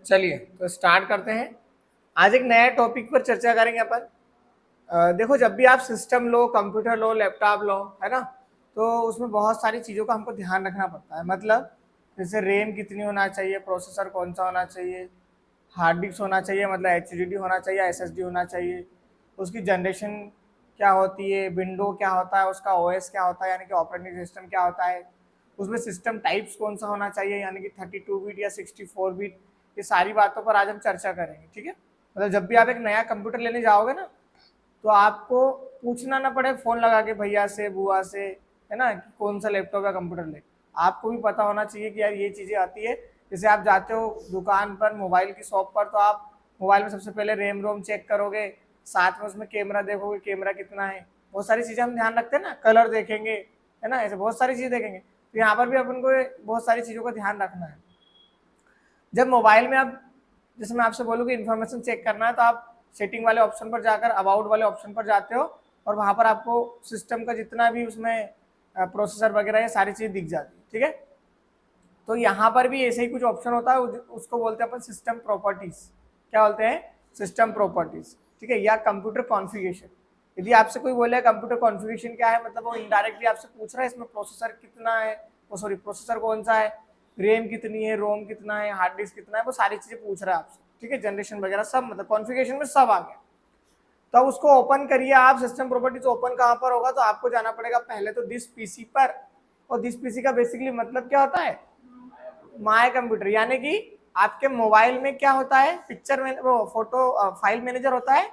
चलिए तो स्टार्ट करते हैं। आज एक नया टॉपिक पर चर्चा करेंगे अपन। देखो, जब भी आप सिस्टम लो, कंप्यूटर लो, लैपटॉप लो, है ना, तो उसमें बहुत सारी चीज़ों का हमको ध्यान रखना पड़ता है। मतलब जैसे रैम कितनी होना चाहिए, प्रोसेसर कौन सा होना चाहिए, हार्ड डिस्क होना चाहिए, मतलब एचडीडी होना चाहिए, एसएसडी होना चाहिए, उसकी जनरेशन क्या होती है, विंडो क्या होता है, उसका ओएस क्या होता है यानी कि ऑपरेटिंग सिस्टम क्या होता है, उसमें सिस्टम टाइप्स कौन सा होना चाहिए यानी कि 32 बिट या 64 बिट। ये सारी बातों पर आज हम चर्चा करेंगे, ठीक है। मतलब जब भी आप एक नया कंप्यूटर लेने जाओगे ना, तो आपको पूछना ना पड़े फ़ोन लगा के भैया से, बुआ से, है ना, कि कौन सा लैपटॉप या कंप्यूटर ले। आपको भी पता होना चाहिए कि यार ये चीज़ें आती है। जैसे आप जाते हो दुकान पर, मोबाइल की शॉप पर, तो आप मोबाइल में सबसे पहले रैम रोम चेक करोगे, साथ में उसमें कैमरा देखोगे, कैमरा कितना है, बहुत सारी चीज़ें हम ध्यान रखते हैं ना, कलर देखेंगे, है ना, ऐसे बहुत सारी चीज़ें देखेंगे। तो यहाँ पर भी अपन को बहुत सारी चीज़ों का ध्यान रखना है। जब मोबाइल में आप, जैसे मैं आपसे बोलूँ कि इन्फॉर्मेशन चेक करना है, तो आप सेटिंग वाले ऑप्शन पर जाकर अबाउट वाले ऑप्शन पर जाते हो और वहाँ पर आपको सिस्टम का जितना भी उसमें प्रोसेसर वगैरह ये सारी चीज़ दिख जाती है, ठीक है। तो यहाँ पर भी ऐसे ही कुछ ऑप्शन होता है, उसको बोलते हैं अपन सिस्टम प्रॉपर्टीज। क्या बोलते हैं? सिस्टम प्रॉपर्टीज, ठीक है, या कंप्यूटर कॉन्फ़िगरेशन। यदि आपसे कोई बोले कंप्यूटर कॉन्फ़िगरेशन क्या है, मतलब वो इनडायरेक्टली आपसे पूछ रहा है इसमें प्रोसेसर कितना है, वो सॉरी प्रोसेसर कौन सा है, रैम कितनी है, रोम कितना है, हार्ड डिस्क कितना है, वो सारी चीजें पूछ रहा है आपसे, ठीक है। जनरेशन वगैरह सब, मतलब कॉन्फ़िगरेशन में सब आ गया। तो उसको ओपन करिए आप। सिस्टम प्रॉपर्टीज ओपन कहाँ पर होगा, तो आपको जाना पड़ेगा पहले तो दिस पीसी पर। और दिस पीसी का बेसिकली मतलब क्या होता है? My computer. यानी कि आपके मोबाइल में क्या होता है, पिक्चर में वो फोटो फाइल मैनेजर होता है,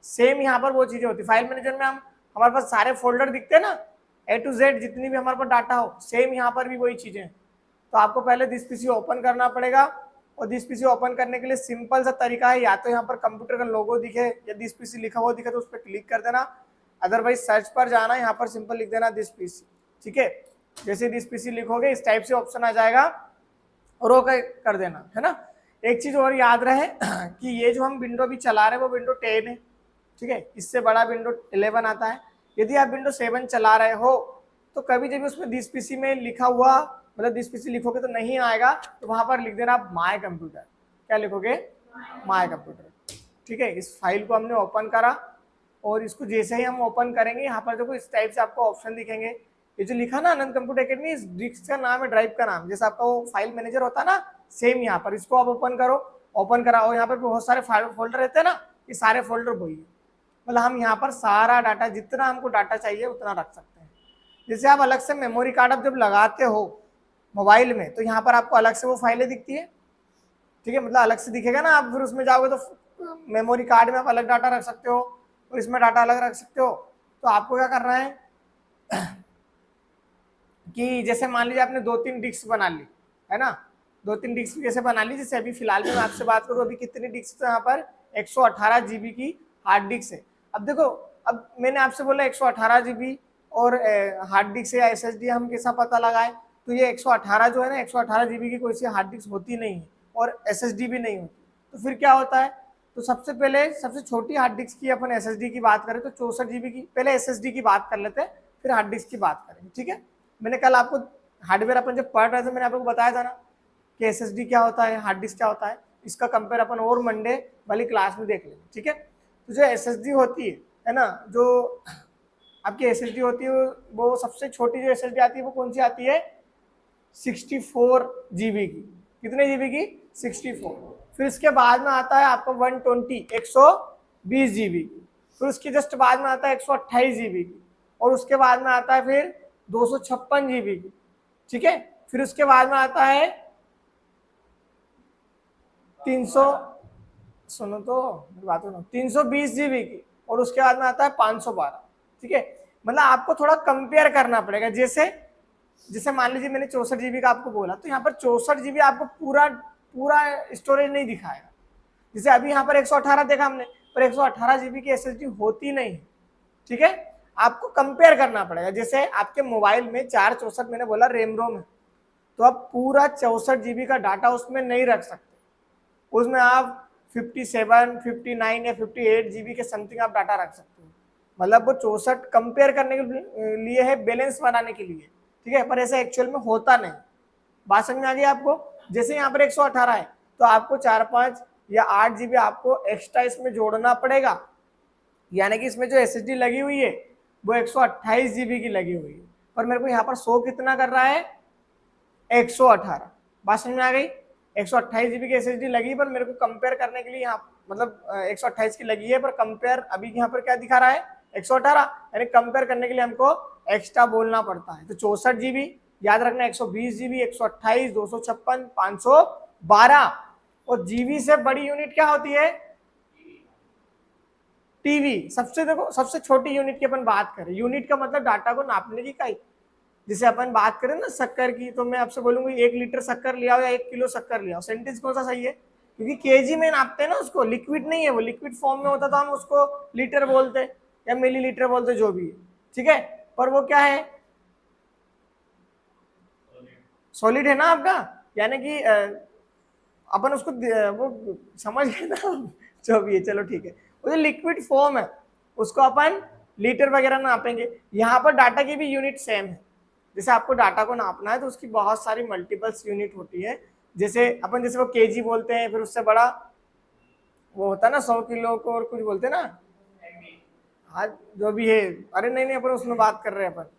सेम यहाँ पर वो चीजें होती है। फाइल मैनेजर में हम, हमारे पास सारे फोल्डर दिखते हैं ना, ए टू जेड जितनी भी हमारे पास डाटा हो, सेम यहाँ पर भी वही चीजें। तो आपको पहले दिस पीसी ओपन करना पड़ेगा। और दिस पीसी ओपन करने के लिए सिंपल सा तरीका है, या तो यहाँ पर कंप्यूटर का लोगो दिखे या दिस पीसी लिखा हुआ दिखे तो उस पर क्लिक कर देना, अदरवाइज सर्च पर जाना, यहाँ पर सिंपल लिख देना दिस पीसी, ठीक है। जैसे दिस पीसी लिखोगे इस टाइप से ऑप्शन आ जाएगा और ओके कर देना, है ना। एक चीज और याद रहे कि ये जो हम विंडो भी चला रहे हैं वो विंडो 10 है, ठीक है। इससे बड़ा विंडो 11 आता है। यदि आप विंडो 7 चला रहे हो तो कभी जब उसमें दिस पीसी में लिखा हुआ, मतलब दिस पीसी लिखोगे तो नहीं आएगा, तो वहां पर लिख देना आप माय कंप्यूटर। क्या लिखोगे? माय कंप्यूटर, ठीक है। इस फाइल को हमने ओपन करा और इसको जैसे ही हम ओपन करेंगे, यहाँ पर देखो इस टाइप से आपको ऑप्शन दिखेंगे। ये जो लिखा ना आनंद कंप्यूटर अकेडमी, इस डिस्क का नाम है, ड्राइव का नाम, जैसे आपका वो फाइल मैनेजर होता है ना, सेम यहाँ पर इसको आप ओपन करो। ओपन करा और यहाँ पर बहुत सारे फोल्डर रहते हैं ना, ये सारे फोल्डर वही है। मतलब हम यहाँ पर सारा डाटा, जितना हमको डाटा चाहिए उतना रख सकते हैं। जैसे आप अलग से मेमोरी कार्ड आप जब लगाते हो मोबाइल में, तो यहाँ पर आपको अलग से वो फाइलें दिखती है, ठीक है, मतलब अलग से दिखेगा ना। आप फिर उसमें जाओगे तो मेमोरी कार्ड में आप अलग डाटा रख सकते हो और इसमें डाटा अलग रख सकते हो। तो आपको क्या करना है कि जैसे मान लीजिए आपने 2-3 डिस्क बना ली, है ना, 2-3 डिस्क जैसे बना ली। जैसे अभी फिलहाल में मैं आपसे बात करूँ, अभी कितनी डिस्क यहाँ पर 118 जीबी की हार्ड डिस्क है। अब देखो, अब मैंने आपसे बोला 118 जीबी और हार्ड डिस्क या एसएसडी हम कैसा पता लगाए, तो ये 118 जो है ना, 118 जीबी की कोई सी हार्ड डिस्क होती नहीं है और एसएसडी भी नहीं होती। तो फिर क्या होता है, तो सबसे पहले सबसे छोटी हार्ड डिस्क की अपन एसएसडी की बात करें तो 64 जीबी की, पहले एसएसडी की बात कर लेते हैं, फिर हार्ड डिस्क की बात करेंगे, ठीक है। मैंने कल आपको हार्डवेयर अपन जब पढ़ रहे थे, मैंने आपको बताया था ना कि एसएसडी क्या होता है, हार्ड डिस्क क्या होता है। इसका कंपेयर अपन और मंडे वाली क्लास में देख लेंगे, ठीक है। तो जो एसएसडी होती है ना, जो आपकी एसएसडी होती है, वो सबसे छोटी जो एसएसडी आती है वो कौन सी आती है? 64 जीबी की। कितने जीबी की? 64। फिर इसके बाद में आता है आपका 120 जीबी की। फिर उसके जस्ट बाद में आता है 128 जीबी की। और उसके बाद में आता है फिर 256 जीबी की, ठीक है। फिर उसके बाद में आता है 300, सुनो तो बात सुनो, 320 जीबी की। और उसके बाद में आता है 512, ठीक है। मतलब आपको थोड़ा कंपेयर करना पड़ेगा। जैसे जैसे मान लीजिए मैंने 64 जीबी का आपको बोला, तो यहाँ पर 64 जीबी आपको पूरा पूरा स्टोरेज नहीं दिखाएगा। जैसे अभी यहाँ पर 118 देखा हमने, पर 118 जीबी की एसएसडी होती नहीं, ठीक है। आपको कंपेयर करना पड़ेगा। जैसे आपके मोबाइल में 464 मैंने बोला रैम रोम है, तो आप पूरा 64 जीबी का डाटा उसमें नहीं रख सकते। उसमें आप 57, 59 या 58 जीबी के समथिंग आप डाटा रख सकते हो। मतलब वो 64 कंपेयर करने के लिए है, बैलेंस बनाने के लिए, ठीक है, पर ऐसा एक्चुअल में होता नहीं। बात समझ में आ गई आपको? जैसे यहाँ पर 118 है तो आपको 4-5 या 8 जीबी आपको एक्स्ट्रा इसमें जोड़ना पड़ेगा। यानी कि इसमें जो SSD लगी हुई है वो 128 जीबी की लगी हुई है, पर मेरे को यहाँ पर 100 कितना कर रहा है, 118। बात समझ में आ गई। 128 जीबी की SSD लगी, पर मेरे को कंपेयर करने के लिए यहाँ मतलब 128 की लगी है, पर कंपेयर अभी यहाँ पर क्या दिखा रहा है, 118। यानी कंपेयर करने के लिए हमको एक्स्ट्रा बोलना पड़ता है। तो 64 जीबी याद रखना, 120 जीबी, 128, 256, 512। और जीबी से बड़ी यूनिट क्या होती है, टीबी। सबसे देखो सबसे छोटी यूनिट की अपन बात करें, यूनिट का मतलब डाटा को नापने की इकाई। जैसे अपन बात करें ना शक्कर की, तो मैं आपसे बोलूंगी 1 लीटर शक्कर लिया हो या 1 किलो शक्कर लिया हो, सेंटेंस कौन सा सही है, क्योंकि केजी में नापते हैं ना उसको, लिक्विड नहीं है वो, लिक्विड फॉर्म में होता तो हम उसको लीटर बोलते या मिलीलीटर बोलते, जो भी है, ठीक है। पर वो क्या है, सॉलिड है ना आपका, यानी कि अपन उसको वो समझ गए ना, जो भी है, चलो ठीक है। वो जो लिक्विड फॉर्म है उसको अपन लीटर वगैरह नापेंगे। यहाँ पर डाटा की भी यूनिट सेम है। जैसे आपको डाटा को नापना है तो उसकी बहुत सारी मल्टीपल्स यूनिट होती है। जैसे अपन जैसे वो केजी बोलते हैं, फिर उससे बड़ा वो होता है ना 100 किलो को और कुछ बोलते हैं ना, हाँ जो भी है। अरे नहीं अपन उसमें बात कर रहे हैं अपन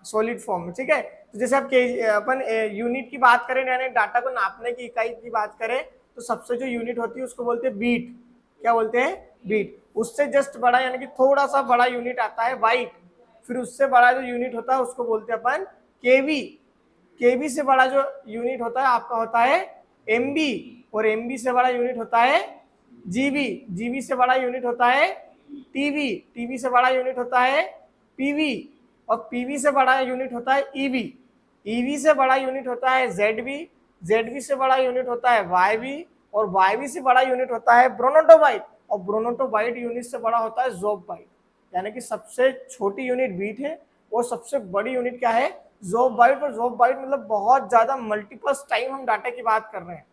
सॉलिड फॉर्म में, ठीक है। तो जैसे आप अपन यूनिट की बात करें, यानी डाटा को नापने की इकाई की बात करें, तो सबसे जो यूनिट होती है उसको बोलते हैं बीट। क्या बोलते हैं, बीट। उससे जस्ट बड़ा यानी कि थोड़ा सा बड़ा यूनिट आता है बाइट। फिर उससे बड़ा जो यूनिट होता है उसको बोलते हैं अपन केवी। केवी से बड़ा जो यूनिट होता है आपका होता है एमबी, और एमबी से बड़ा यूनिट होता है जीबी। जीबी से बड़ा यूनिट होता है टीबी। टीबी से बड़ा यूनिट होता है पीवी, और पीवी से बड़ा यूनिट होता है ईवी। ईवी से बड़ा यूनिट होता है जेडबी। जेडबी से बड़ा यूनिट होता है वाईबी, और वाईबी से बड़ा यूनिट होता है ब्रोनोटोबाइट, और ब्रोनोटोबाइट यूनिट से बड़ा होता है जोब बाइट। यानी कि सबसे छोटी यूनिट बीट है और सबसे बड़ी यूनिट क्या है, जोब बाइट। और जोब बाइट मतलब बहुत ज्यादा मल्टीपल्स टाइम हम डाटा की बात कर रहे हैं,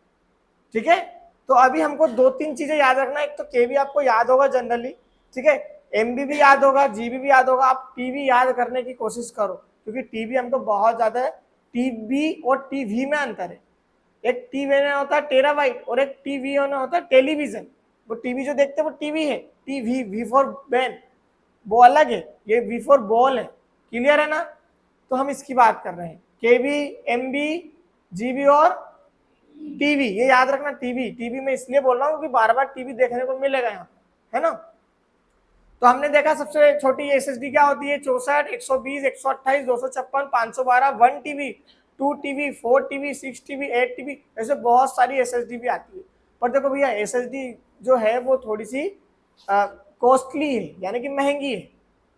ठीक है। तो अभी हमको 2-3 चीजें याद रखना। एक तो केबी आपको याद होगा जनरली, ठीक है। एमबी भी याद होगा, जीबी भी याद होगा। आप टीबी याद करने की कोशिश करो, क्योंकि टीबी हमको बहुत ज्यादा है। टीबी और टीवी में अंतर है। एक टीवी में होता है टेराबाइट और एक टीवी में होता है टेलीविजन। वो टीवी जो देखते हैं वो टीवी है, टीवी, वी फॉर वैन, वो अलग है, ये वी फॉर बॉल है। क्लियर है ना। तो हम इसकी बात कर रहे हैं, केबी, एमबी, जीबी और टीवी। ये याद रखना, टीवी। टीवी में इसलिए बोल रहा हूँ क्योंकि बार बार टीवी देखने को मिलेगा यहाँ, है ना। तो हमने देखा सबसे छोटी एसएसडी क्या होती है, 64, 120, 128, 256, 512, 1 TB, 2 TB, 4 TB, 6 TB, 8 TB, ऐसे बहुत सारी एसएसडी भी आती है। पर देखो भैया एसएसडी जो है वो थोड़ी सी कॉस्टली है, यानी कि महंगी है,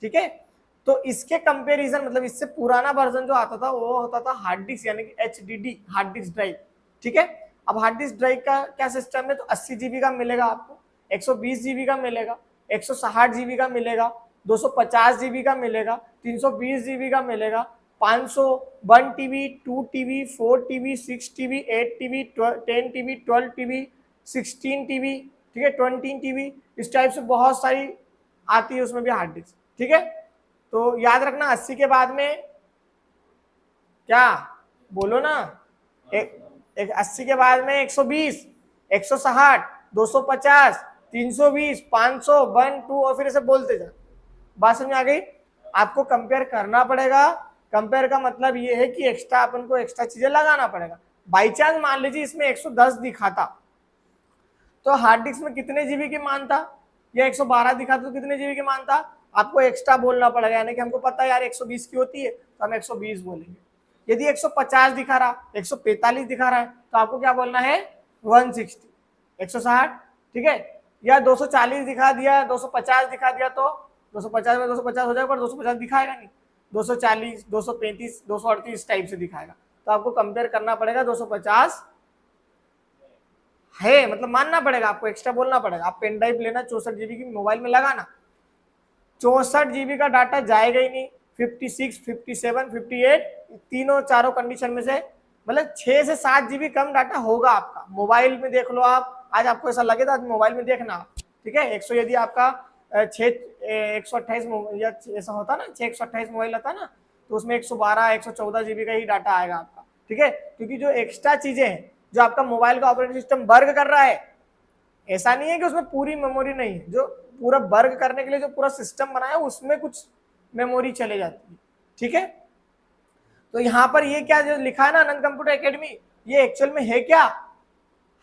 ठीक है। तो इसके कंपैरिजन मतलब इससे पुराना वर्जन जो आता था वो होता था हार्ड डिस्क, यानी कि एचडीडी, हार्ड डिस्क ड्राइव, ठीक है। अब हार्ड डिस्क ड्राइव का क्या सिस्टम है, तो 80 जीबी का मिलेगा आपको, 120 जीबी का मिलेगा, 160 जीबी का मिलेगा, 250 जीबी का मिलेगा, 320 जीबी का मिलेगा, 500, 1 TB, 2 TB, 4 TB, 6 TB, 8 TB, 10 TB, 12 TB, 16 TB, ठीक है, 20 टीबी, इस टाइप से बहुत सारी आती है उसमें भी हार्ड डिस्क, ठीक है। तो याद रखना 80 के बाद में क्या बोलो ना, एक 80 के बाद में 120, 160, 250, 320, 500, 1, 2 और फिर ऐसे बोलते जा। बात समझ आ गई। आपको कंपेयर करना पड़ेगा। कंपेयर का मतलब ये है कि एक्स्ट्रा अपन को एक्स्ट्रा चीजें लगाना पड़ेगा। बाई चांस मान लीजिए इसमें 110 दिखाता तो हार्ड डिस्क में कितने जीबी की मानता, या 112 दिखाता तो कितने जीबी की मानता, आपको एक्स्ट्रा बोलना पड़ेगा। यानी कि हमको पता है यार 120 की होती है तो हम 120 बोलेंगे। यदि 150 दिखा रहा, 145 दिखा रहा है तो आपको क्या बोलना है, 160, 160, ठीक है। या 240 दिखा दिया, 250 दिखा दिया तो 250 में 250 हो जाएगा, पर 250 दिखाएगा नहीं, 240, 235, 238 टाइप से दिखाएगा। तो आपको कंपेयर करना पड़ेगा 250 है, मतलब मानना पड़ेगा आपको, एक्स्ट्रा बोलना पड़ेगा। आप पेन ड्राइव लेना 64 जीबी की मोबाइल में लगाना, 64 जीबी का डाटा जाएगा ही नहीं। 56, 57, 58 तीनों चारों कंडीशन में से मतलब 6 से 7 जीबी कम डाटा होगा आपका। मोबाइल में देख लो आप, आज आपको ऐसा लगे था मोबाइल में देखना, ठीक है। 100 यदि आपका 128 या ऐसा होता ना, 6 128 मोबाइल आता ना, तो उसमें 112, 114 जीबी का ही डाटा आएगा आपका, ठीक है। क्योंकि जो एक्स्ट्रा चीजें हैं, जो आपका मोबाइल का ऑपरेटिंग सिस्टम वर्क कर रहा है, ऐसा नहीं है कि उसमें पूरी मेमोरी नहीं है, जो पूरा वर्क करने के लिए जो पूरा सिस्टम बनाया उसमें कुछ मेमोरी चले जाती है, ठीक है। तो यहाँ पर ये क्या जो लिखा है ना आनंद कंप्यूटर एकेडमी, ये एक्चुअल में है क्या,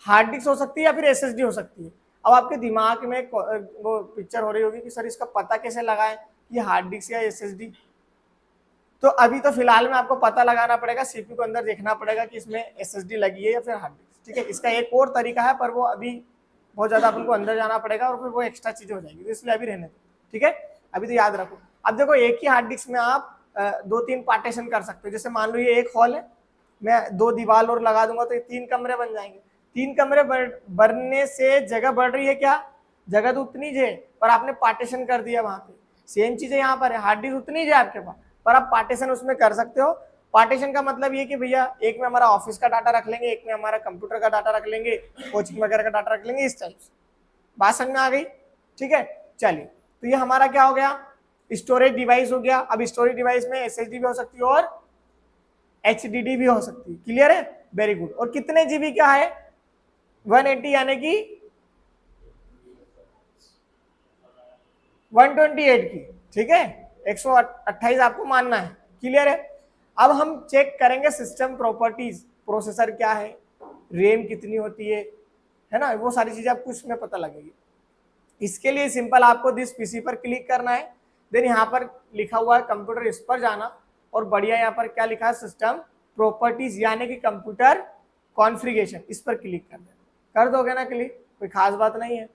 हार्ड डिस्क हो सकती है या फिर एसएसडी हो सकती है। अब आपके दिमाग में वो पिक्चर हो रही होगी कि सर इसका पता कैसे लगाएं कि हार्ड डिस्क या एसएसडी। तो अभी तो फिलहाल में आपको पता लगाना पड़ेगा, सीपीयू को अंदर देखना पड़ेगा कि इसमें एसएसडी लगी है या फिर हार्ड डिस्क, ठीक है। इसका एक और तरीका है पर वो अभी बहुत ज्यादा अपन को अंदर जाना पड़ेगा और फिर वो एक्स्ट्रा चीज हो जाएगी, तो इसलिए अभी रहने दो, ठीक है। अभी तो याद रखो। अब देखो एक ही हार्ड डिस्क में आप 2-3 पार्टीशन कर सकते हो। जैसे मान लो ये एक हॉल है, मैं 2 दीवार और लगा दूंगा तो ये 3 कमरे बन जाएंगे। 3 कमरे बनने से जगह बढ़ रही है क्या, जगह तो उतनी है पर आपने पार्टीशन कर दिया वहां पे। सेम चीज है यहाँ पर है, हार्ड डिस्क उतनी है आपके पास पर आप पार्टीशन उसमें कर सकते हो। पार्टीशन का मतलब ये कि भैया एक में हमारा ऑफिस का डाटा रख लेंगे, एक में हमारा कंप्यूटर का डाटा रख लेंगे, कोचिंग वगैरह का डाटा रख लेंगे, इस टाइप से। बात समझ में आ गई, ठीक है। चलिए तो ये हमारा क्या हो गया, स्टोरेज डिवाइस हो गया। अब स्टोरेज डिवाइस में एसएसडी भी हो सकती है और एचडीडी भी हो सकती है, क्लियर है, वेरी गुड। और कितने जीबी का है, 180 यानी कि 128 की, ठीक है, 128 आपको मानना है, क्लियर है। अब हम चेक करेंगे सिस्टम प्रॉपर्टीज, प्रोसेसर क्या है, रैम कितनी होती है ना, वो सारी चीजें आपको इसमें पता लगेगी। इसके लिए सिंपल आपको दिस पीसी पर क्लिक करना है, देन यहाँ पर लिखा हुआ है कंप्यूटर, इस पर जाना और बढ़िया यहाँ पर क्या लिखा है सिस्टम प्रॉपर्टीज यानी कि कंप्यूटर कॉन्फ़िगरेशन, इस पर क्लिक कर देना। कर दोगे ना क्लिक, कोई खास बात नहीं है।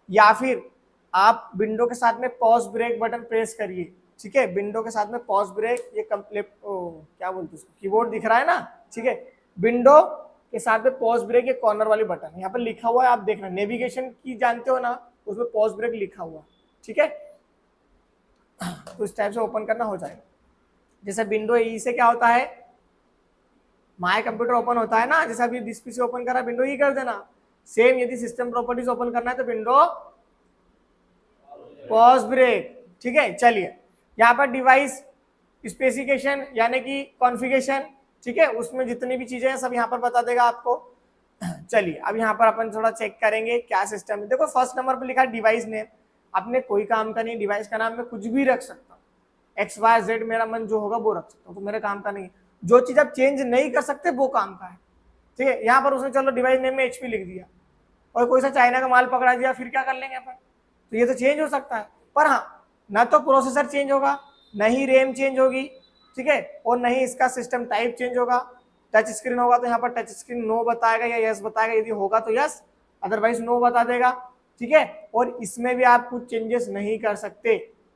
या फिर आप विंडो के साथ में पॉज ब्रेक बटन प्रेस करिए, ठीक है, विंडो के साथ में पॉज ब्रेक, ये क्या बोलते हैं कीबोर्ड दिख रहा है ना, ठीक है, विंडो के साथ में पॉज ब्रेक ये कॉर्नर वाली बटन है, यहाँ पर लिखा हुआ है, आप देखना नेविगेशन की जानते हो ना, उसमें पॉज ब्रेक लिखा हुआ, ठीक है। तो इस टाइप से ओपन करना हो जाएगा। जैसे विंडो ई से क्या होता है, माय कंप्यूटर ओपन होता है ना, जैसे अभी दिस पीसी ओपन करा विंडो ई कर देना। सेम यदि सिस्टम प्रॉपर्टीज ओपन करना है तो विंडो पॉज ब्रेक, ठीक है। चलिए यहाँ पर डिवाइस स्पेसिफिकेशन यानी कि कॉन्फ़िगरेशन, ठीक है, उसमें जितनी भी चीजें हैं सब यहाँ पर बता देगा आपको। चलिए अब यहाँ पर अपन थोड़ा चेक करेंगे क्या सिस्टम है। देखो फर्स्ट नंबर पर लिखा है डिवाइस नेम, आपने कोई काम का नहीं, डिवाइस का नाम मैं कुछ भी रख सकता हूँ, XYZ मेरा मन जो होगा वो रख सकता हूँ, तो मेरे काम का नहीं है। जो चीज आप चेंज नहीं कर सकते वो काम का है, ठीक है। यहाँ पर उसने चलो डिवाइस नेम में HP लिख दिया और कोई सा चाइना का माल पकड़ा दिया, फिर क्या कर लेंगे अपन, तो ये तो चेंज हो सकता है। पर हाँ, ना तो प्रोसेसर चेंज होगा, न ही रैम चेंज होगी, ठीक है, और न ही इसका सिस्टम टाइप चेंज होगा। टच स्क्रीन होगा तो यहाँ पर टच स्क्रीन नो बताएगा या यस बताएगा, यदि होगा तो यस, अदरवाइज नो बता देगा, ठीक है। और इसमें भी आप कुछ चेंजेस नहीं कर सकते।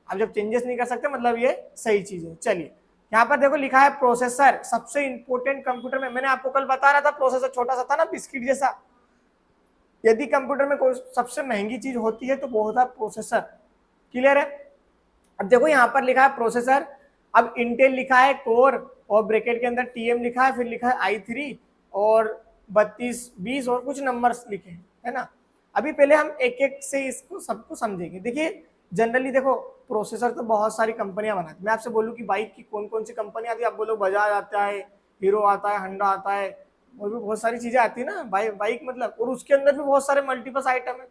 अब जब चेंजेस नहीं कर सकते मतलब ये सही चीज है। चलिए यहाँ पर देखो लिखा है प्रोसेसर, सबसे इंपॉर्टेंट कंप्यूटर में, मैंने आपको कल बता रहा था प्रोसेसर छोटा सा था ना, बिस्किट जैसा। यदि कंप्यूटर में कोई सबसे महंगी चीज होती है तो वो होता है प्रोसेसर, क्लियर है। अब देखो यहाँ पर लिखा है प्रोसेसर, अब इंटेल लिखा है कोर और ब्रैकेट के अंदर TM लिखा है, फिर लिखा है i3 और 3220 और कुछ नंबर्स लिखे हैं, है ना। अभी पहले हम एक एक से इसको सबको समझेंगे। देखिए जनरली देखो प्रोसेसर तो बहुत सारी कंपनियां बनाती, मैं आपसे बोलूँ कि बाइक की कौन कौन सी कंपनी आती है, आप बोलो बजाज आता है, हीरो आता है, होंडा आता है, और भी बहुत सारी चीजें आती है ना बाइक मतलब, और उसके अंदर भी बहुत सारे मल्टीपल आइटम है।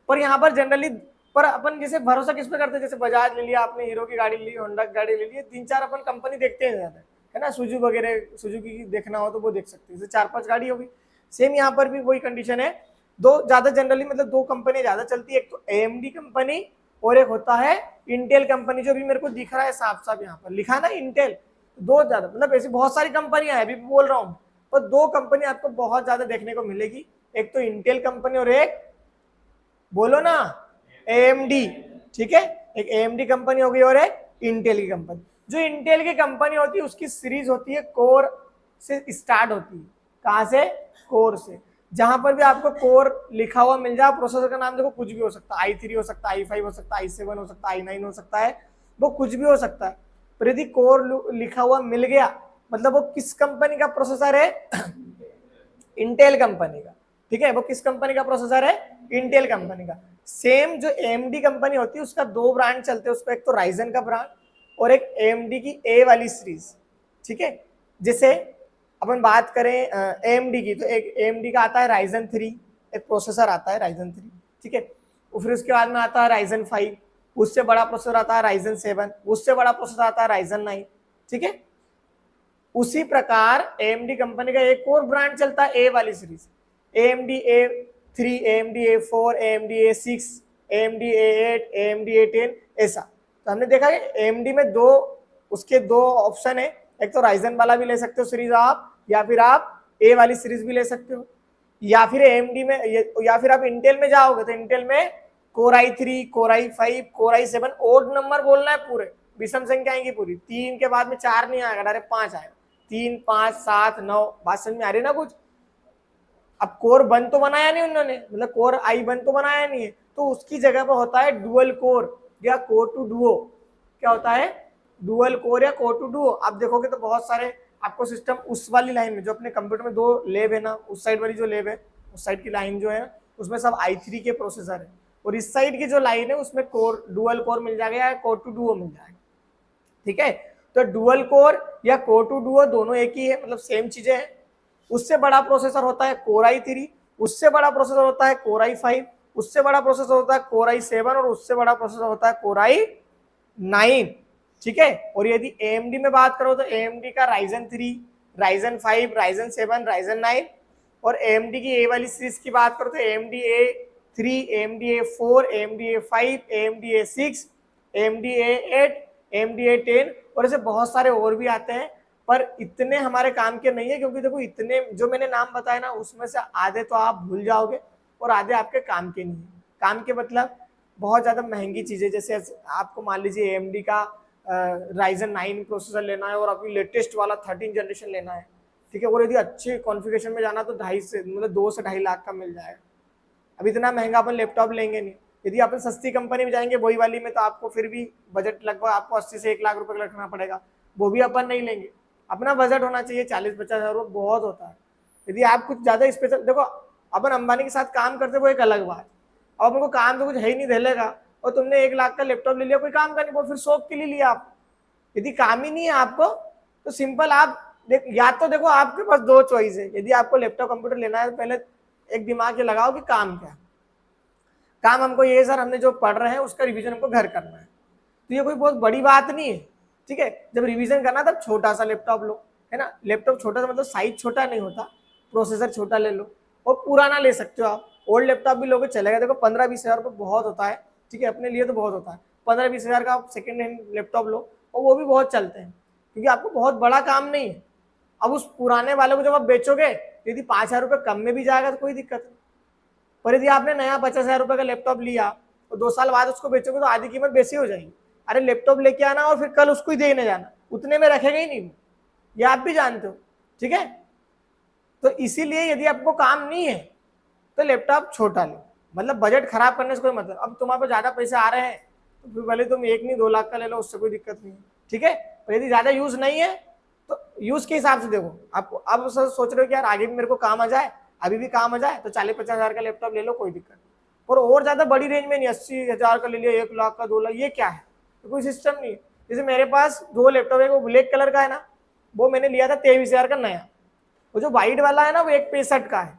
पर यहाँ पर जनरली पर अपन जैसे भरोसा किस पे करते हैं, जैसे बजाज ले लिया आपने, हीरो की गाड़ी ले ली, होंडा की गाड़ी ले ली, 3-4 अपन कंपनी देखते हैं ज्यादा, है ना। सुजुकी वगैरह, सुजुकी की देखना हो तो वो देख सकते हैं, जैसे 4-5 गाड़ी होगी। सेम यहाँ पर भी वही कंडीशन है, दो ज्यादा जनरली मतलब 2 कंपनी ज्यादा चलती है, एक तो AMD कंपनी और एक होता है इंटेल कंपनी, जो भी मेरे को दिख रहा है साफ साफ यहाँ पर लिखा ना इंटेल। 2 ज्यादा मतलब ऐसी बहुत सारी कंपनियां हैं, अभी बोल रहा हूँ, पर 2 कंपनी आपको बहुत ज्यादा देखने को मिलेगी, एक तो इंटेल कंपनी और एक बोलो ना AMD, ठीक है, एक AMD कंपनी हो गई और एक इंटेल की कंपनी। जो इंटेल की कंपनी होती है उसकी सीरीज होती है कोर से स्टार्ट होती है, कहां से, कोर से। जहां पर भी आपको कोर लिखा हुआ मिल जाए, प्रोसेसर का नाम देखो कुछ भी हो सकता है, i3 हो सकता है, i5 हो सकता है, i7 हो सकता है, i9 हो सकता है, वो कुछ भी हो सकता है। पर यदि कोर लिखा हुआ मिल गया मतलब वो किस कंपनी का प्रोसेसर है, इंटेल कंपनी का, ठीक है, वो किस कंपनी का प्रोसेसर है, इंटेल कंपनी का। सेम जो AMD कंपनी होती है उसका 2 ब्रांड चलते हैं, उसका एक तो राइजन का ब्रांड और एक AMD की A वाली सीरीज, ठीक है। जैसे अपन बात करें AMD की, तो एक AMD का आता है Ryzen 3, एक प्रोसेसर आता है Ryzen 3, ठीक है। और फिर उसके बाद में आता है Ryzen 5, उससे बड़ा प्रोसेसर आता है Ryzen 7, उससे बड़ा प्रोसेसर आता है Ryzen 9, ठीक है। उसी प्रकार AMD कंपनी का एक और ब्रांड चलता है A वाली series, AMD A3, AMD A4, AMD A6, AMD A8, AMD A10, ऐसा। तो हमने देखा कि AMD में उसके दो ऑप्शन है, एक तो Ryzen वाला भी ले सकते हो सीरीज आप, या फिर आप A वाली सीरीज भी ले सकते हो, या फिर AMD में, या फिर आप इंटेल में जाओगे तो इंटेल में Core i3, Core i5, Core i7, odd number बोलना है पूरे, विषम संख्या आएंगी पूरी, 3 के बाद में 4 नहीं आएगा, डायरेक्ट 5 आएगा, 3, 5, 7, 9, बात समझ में आ रही ना कुछ। अब कोर वन तो बनाया नहीं उन्होंने, मतलब कोर i1 तो बनाया नहीं है, तो उसकी जगह पर होता है डुअल कोर या कोर टू डुओ। क्या होता है? डुअल कोर या कोर टू डुओ। आप देखोगे तो बहुत सारे आपको सिस्टम उस वाली लाइन में, जो अपने कंप्यूटर में 2 लैब है ना, उस साइड वाली जो लैब है, उस साइड की लाइन जो है उसमें सब i3 के प्रोसेसर है, और इस साइड की जो लाइन है उसमें कोर डुअल कोर मिल जाएगा या कोर टू डुओ मिल जाएगा, ठीक है। तो डुअल कोर या कोर टू डुओ दोनों एक ही है, मतलब सेम चीजें हैं। उससे बड़ा प्रोसेसर होता है कोर i3, उससे बड़ा प्रोसेसर होता है कोर i5, उससे बड़ा प्रोसेसर होता है कोर i7, और उससे बड़ा प्रोसेसर होता है कोर i9, ठीक है। और यदि AMD में बात करो तो AMD का Ryzen 3, Ryzen 5, Ryzen 7, Ryzen 9, और AMD की A वाली सीरीज की बात करो तो AMD A3, AMD A4, AMD A5, AMD A6, AMD A8, AMD A10, और ऐसे बहुत सारे और भी आते हैं, पर इतने हमारे काम के नहीं है, क्योंकि देखो इतने जो मैंने नाम बताए ना, उसमें से आधे तो आप भूल जाओगे और आधे आपके काम के नहीं है। काम के मतलब बहुत ज़्यादा महंगी चीज़ें, जैसे आपको मान लीजिए AMD का Ryzen 9 प्रोसेसर लेना है और अभी लेटेस्ट वाला 13 जनरेशन लेना है, ठीक है, और यदि अच्छे कॉन्फ़िगरेशन में जाना तो 2 से 2.5 लाख का मिल जाएगा। अब इतना महंगा अपन लैपटॉप लेंगे नहीं। यदि अपन सस्ती कंपनी में जाएंगे वही वाली में, तो आपको फिर भी बजट लगभग आपको 80 से 1 लाख रुपए का रखना पड़ेगा, वो भी अपन नहीं लेंगे। अपना बजट होना चाहिए 40-50 हज़ार रुपये, बहुत होता है। यदि आप कुछ ज़्यादा स्पेशल, देखो अपन अंबानी के साथ काम करते वो एक अलग बात, अब उनको काम तो कुछ है ही नहीं देलेगा, और तुमने 1 लाख का लैपटॉप ले लिया, कोई काम का नहीं, वो फिर शौक के लिए लिया आप। यदि काम ही नहीं है आपको तो सिंपल आप या तो देखो आपके पास 2 चॉइस है, यदि आपको लैपटॉप कंप्यूटर लेना है तो पहले एक दिमाग ये लगाओ कि काम क्या है। काम हमको ये सर, हमने जो पढ़ रहे हैं उसका रिवीजन हमको घर करना है, तो ये कोई बहुत बड़ी बात नहीं है, ठीक है। जब रिवीजन करना तब छोटा सा लैपटॉप लो, है ना। लैपटॉप छोटा सा मतलब साइज छोटा नहीं होता, प्रोसेसर छोटा ले लो, और पुराना ले सकते हो आप, ओल्ड लैपटॉप भी लोगे चलेगा। देखो 15-20 हज़ार रुपये बहुत होता है, ठीक है, अपने लिए तो बहुत होता है। 15-20 हज़ार का आप सेकेंड हैंड लैपटॉप लो, और वो भी बहुत चलते हैं, क्योंकि आपको बहुत बड़ा काम नहीं है। अब उस पुराने वाले को जब आप बेचोगे, यदि 5 हज़ार रुपये कम में भी जाएगा तो कोई दिक्कत नहीं, पर यदि आपने नया 50 हज़ार रुपये का लैपटॉप लिया और 2 साल बाद उसको बेचोगे तो आधी कीमत बेसी हो जाएगी। अरे लैपटॉप लेके आना और फिर कल उसको ही देने जाना, उतने में रखेगा ही नहीं, ये आप भी जानते हो, ठीक है। तो इसीलिए यदि आपको काम नहीं है तो लैपटॉप छोटा लो, मतलब बजट खराब करने से कोई मतलब। अब तुम्हारे पास ज़्यादा पैसे आ रहे हैं तो फिर भले तुम 1 नहीं 2 लाख का ले लो, उससे कोई दिक्कत नहीं है, ठीक है। पर यदि ज़्यादा यूज़ नहीं है तो यूज़ के हिसाब से देखो। आपको अब सोच रहे हो कि यार आगे भी मेरे को काम आ जाए, अभी भी काम आ जाए, तो 40-50 हज़ार का लैपटॉप ले लो, कोई दिक्कत नहीं। और ज़्यादा बड़ी रेंज में नहीं, 80 हज़ार का ले लिया, 1 लाख का, 2 लाख, ये क्या है, तो कोई सिस्टम नहीं है। जैसे मेरे पास 2 लैपटॉप है, वो ब्लैक कलर का है ना, वो मैंने लिया था 23 हज़ार का नया, वो जो वाइट वाला है ना वो 1.65 का है।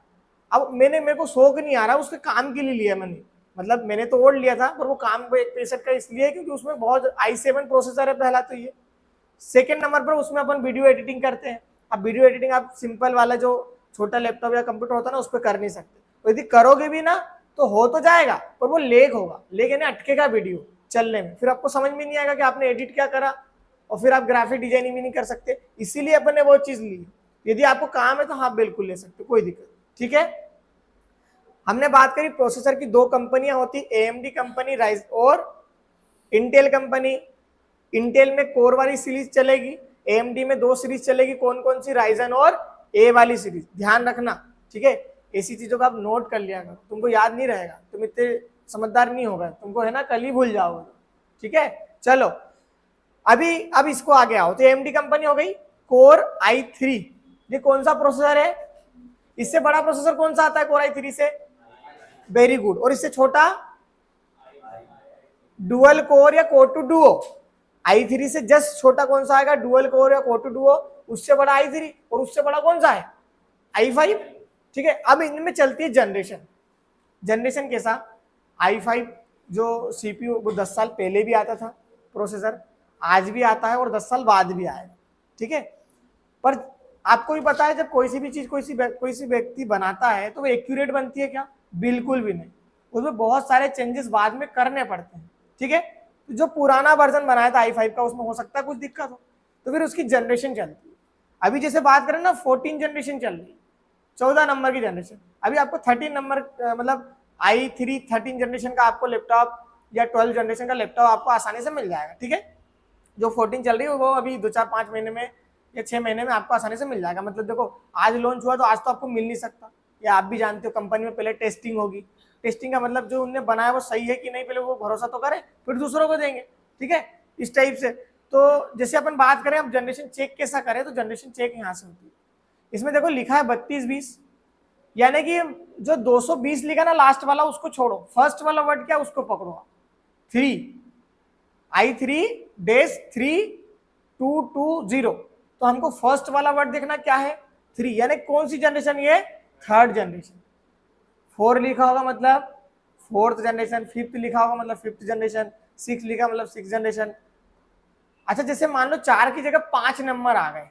अब मेरे को शौक नहीं आ रहा, उसके काम के लिए लिया मैंने, मतलब मैंने तो ओल्ड लिया था, पर वो काम वो 1.65 का इसलिए क्योंकि उसमें बहुत i7 प्रोसेसर है पहला, तो ये सेकेंड नंबर पर उसमें अपन वीडियो एडिटिंग करते हैं। अब वीडियो एडिटिंग आप सिंपल वाला जो छोटा लैपटॉप या कंप्यूटर होता है ना उस पर कर नहीं सकते, तो यदि करोगे भी ना तो हो तो जाएगा, पर वो लेग होगा, लेकिन अटकेगा वीडियो चलने में, फिर आपको समझ में नहीं आएगा कि आपने एडिट क्या करा, और फिर आप ग्राफिक डिजाइनिंग भी नहीं कर सकते। इसीलिए अपन ने वो चीज ली। यदि आपको काम है तो हाँ बिल्कुल ले सकते, कोई दिक्कत, ठीक है। हमने बात करी प्रोसेसर की 2 कंपनियां होती, AMD कंपनी राइज और इंटेल कंपनी। इंटेल में कोर वाली सीरीज चलेगी, AMD में 2 सीरीज चलेगी, कौन कौन सी, राइजन और A वाली सीरीज, ध्यान रखना, ठीक है। ऐसी चीजों का आप नोट कर लिया करो, तुमको याद नहीं रहेगा, तुम इतने समझदार नहीं होगा, तुमको है ना कल ही भूल जाओगे, ठीक है। चलो अब इसको आगे आओ, तो AMD कंपनी हो गई कोर i3, ये कौन सा प्रोसेसर है, इससे बड़ा प्रोसेसर कौन सा आता है कोर i3 से, वेरी गुड, और इससे छोटा डुअल कोर या कोर टू डुओ, i3 से जस्ट छोटा कौन सा आएगा, डुअल कोर या कोर टू डुओ, उससे बड़ा i3 और उससे बड़ा कौन सा है i5। ठीक है, अब इनमें चलती है जनरेशन। जनरेशन कैसा, i5 जो सीपीयू वो 10 साल पहले भी आता था प्रोसेसर, आज भी आता है और 10 साल बाद भी आएगा। ठीक है, पर आपको भी पता है जब कोई सी भी चीज कोई सी व्यक्ति बनाता है तो वो एक्यूरेट बनती है क्या, बिल्कुल भी नहीं, उसमें बहुत सारे चेंजेस बाद में करने पड़ते हैं। ठीक है, तो जो पुराना वर्जन बनाया था i5 का उसमें हो सकता है कुछ दिक्कत हो, तो फिर उसकी जनरेशन चलती है। अभी जैसे बात करें ना 14 जनरेशन चल रही है, 14 नंबर की जनरेशन। अभी आपको 13 नंबर मतलब i3 13 जनरेशन का आपको लैपटॉप या 12 जनरेशन का लैपटॉप आपको आसानी से मिल जाएगा। ठीक है, जो 14 चल रही है वो अभी 2-4-5 महीने में या 6 महीने में आपको आसानी से मिल जाएगा। मतलब देखो आज लॉन्च हुआ तो आज तो आपको मिल नहीं सकता, या आप भी जानते हो कंपनी में पहले टेस्टिंग होगी। टेस्टिंग का मतलब जो उन्होंने बनाया वो सही है कि नहीं पहले वो भरोसा तो करें फिर दूसरों को देंगे। ठीक है, इस टाइप से। तो जैसे अपन बात करें अब जनरेशन चेक कैसा करें, तो जनरेशन चेक यहाँ से होती है। इसमें देखो लिखा है 3220, यानी कि जो 220 लिखा ना लास्ट वाला उसको छोड़ो, फर्स्ट वाला वर्ड क्या उसको पकड़ो, 3 i3-3220। तो हमको फर्स्ट वाला वर्ड देखना क्या है 3, यानी कौन सी जनरेशन, ये थर्ड जनरेशन। 4 लिखा होगा मतलब फोर्थ जनरेशन, 5th लिखा होगा मतलब 5th जनरेशन, 6 लिखा मतलब 6th जनरेशन। अच्छा जैसे मान लो 4 की जगह 5 नंबर आ गए,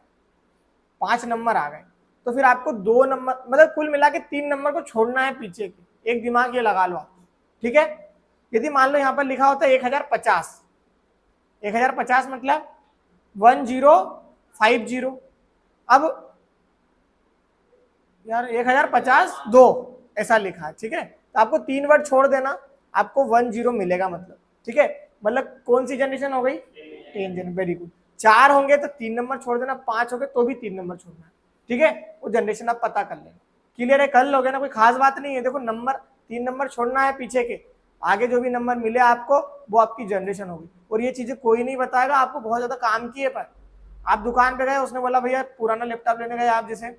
5 नंबर आ गए, तो फिर आपको 2 नंबर मतलब कुल मिला के 3 नंबर को छोड़ना है पीछे के, एक दिमाग ये लगा लो आप। ठीक है, यदि मान लो यहाँ पर लिखा होता है 1050, 1050 मतलब 1050। अब यार 1050 2 ऐसा लिखा है। ठीक है, तो आपको 3 वर्ड छोड़ देना, आपको 10 मिलेगा मतलब। ठीक है, मतलब कौन सी जनरेशन हो गई 10 जनरेशन, वेरी गुड। 4 होंगे तो 3 नंबर छोड़ देना, 5 हो गए तो भी 3 नंबर छोड़ना है। ठीक है, वो जनरेशन आप पता कर लेना, क्लियर है, कर लोगे ना, कोई खास बात नहीं है। देखो नंबर 3 नंबर छोड़ना है पीछे के, आगे जो भी नंबर मिले आपको वो आपकी जनरेशन होगी। और ये चीजें कोई नहीं बताएगा आपको, बहुत ज्यादा काम की है। पर आप दुकान पे गए, उसने बोला भैया पुराना लैपटॉप लेने गए आप, जैसे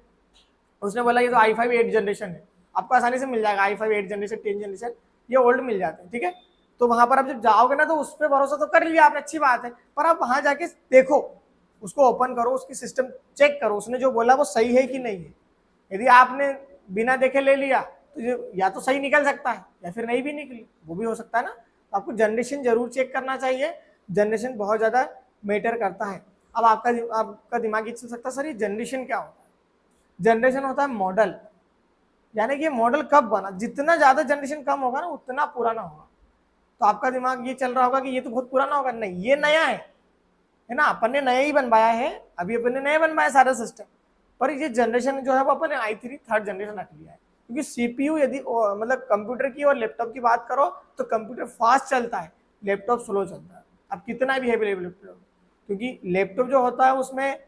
उसने बोला ये तो i5 8 जनरेशन है, आपको आसानी से मिल जाएगा i5 8 जनरेशन 10 जनरेशन, ये ओल्ड मिल जाते हैं। ठीक है, तो वहां पर आप जब जाओगे ना तो उस पर भरोसा तो कर लिया आपने, अच्छी बात है, पर आप वहां जाके देखो, उसको ओपन करो, उसकी सिस्टम चेक करो, उसने जो बोला वो सही है कि नहीं है। यदि आपने बिना देखे ले लिया तो ये या तो सही निकल सकता है या फिर नहीं भी निकली, वो भी हो सकता है ना। तो आपको जनरेशन जरूर चेक करना चाहिए, जनरेशन बहुत ज्यादा मैटर करता है। अब आपका दिमाग ये चल सकता है सर ये जनरेशन क्या होता है। जनरेशन होता है मॉडल, यानी कि ये मॉडल कब बना, जितना ज्यादा जनरेशन कम होगा ना उतना पुराना होगा। तो आपका दिमाग ये चल रहा होगा कि ये तो बहुत पुराना होगा, नहीं ये नया है ना, अपन ने नया ही बनवाया है, अभी अपन ने नया बनवाया सारा सिस्टम, पर ये जनरेशन जो है वो अपन ने i3 थर्ड जनरेशन रख लिया है। क्योंकि सीपीयू यदि मतलब कंप्यूटर की और लैपटॉप की बात करो तो कंप्यूटर फास्ट चलता है, लैपटॉप स्लो चलता है। अब कितना भी हैवी लैपटॉप, क्योंकि लैपटॉप जो होता है उसमें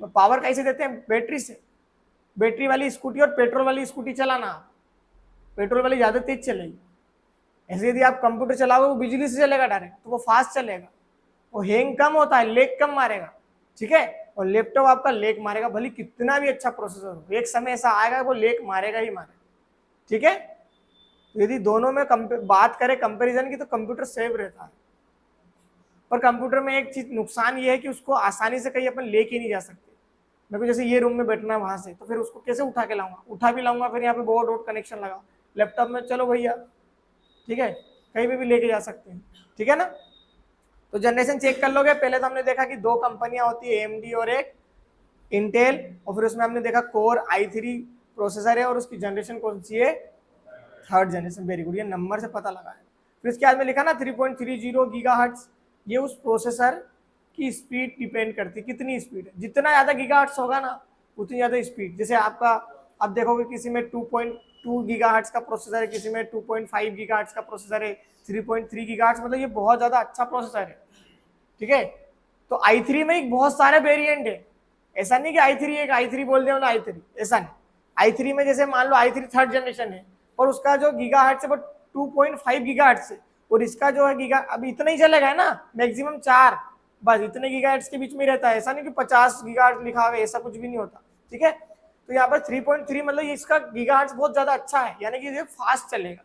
पावर कैसे देते हैं, बैटरी से। बैटरी वाली स्कूटी और पेट्रोल वाली स्कूटी चलाना, पेट्रोल वाली ज्यादा तेज चलेगी। ऐसे यदि आप कंप्यूटर चलाओगे वो बिजली से चलेगा डायरेक्ट, तो वो फास्ट चलेगा, वो हैंग कम होता है, लेग कम मारेगा। ठीक है, और लैपटॉप आपका लेग मारेगा, भले कितना भी अच्छा प्रोसेसर हो, एक समय ऐसा आएगा वो लेग मारेगा ही मारेगा। ठीक है, तो यदि दोनों में बात करें कंपैरिजन की तो कंप्यूटर सेफ रहता है, पर कंप्यूटर में एक चीज नुकसान ये है कि उसको आसानी से कहीं अपन लेके नहीं जा सकते। मेरे को जैसे ये रूम में बैठना है वहां से, तो फिर उसको कैसे उठा के लाऊंगा, उठा भी लाऊंगा फिर यहाँ पे बोर्ड वोर्ड कनेक्शन लगा, लैपटॉप में चलो भैया, ठीक है, कहीं भी लेके जा सकते हैं। ठीक है ना, तो जनरेशन चेक कर लोगे। पहले तो हमने देखा कि 2 कंपनियां होती है, AMD और एक इंटेल, और फिर उसमें हमने देखा कोर i3 प्रोसेसर है और उसकी जनरेशन कौन सी है, थर्ड जनरेशन, वेरी गुड, ये नंबर से पता लगा है। फिर इसके बाद में लिखा ना 3.30 गीगाहर्ट्ज, ये उस प्रोसेसर की स्पीड डिपेंड करती है, कितनी स्पीड है, जितना ज्यादा गीगाहर्ट्ज होगा ना उतनी ज्यादा स्पीड। जैसे आपका अब देखोगे किसी में 2.2 गीगाहर्ट्ज का प्रोसेसर है, किसी में 2.5 गीगाहर्ट्ज का प्रोसेसर है, 3.3 गीगाहर्ट्ज, मतलब ये बहुत ज्यादा अच्छा प्रोसेसर है। ठीक है, तो i3 में एक बहुत सारे वेरिएंट है, ऐसा नहीं कि i3 एक i3 बोल दिया मतलब i3, ऐसा नहीं। i3 में जैसे मान लो i3 थर्ड जनरेशन है, पर उसका जो गीगाहर्ट्ज है वो 2.5 गीगाहर्ट्ज है, और इसका जो है गीगा अब इतना ही चलेगा है ना, मैक्सिमम 4, बस इतने गीगाहर्ट्ज के बीच में रहता है, ऐसा नहीं कि 50 गीगाहर्ट्ज लिखा हुआ है, ऐसा कुछ भी नहीं होता। ठीक है, तो यहाँ पर 3.3 मतलब इसका गीगाहर्ट्ज बहुत ज्यादा अच्छा है, यानी कि ये फास्ट चलेगा।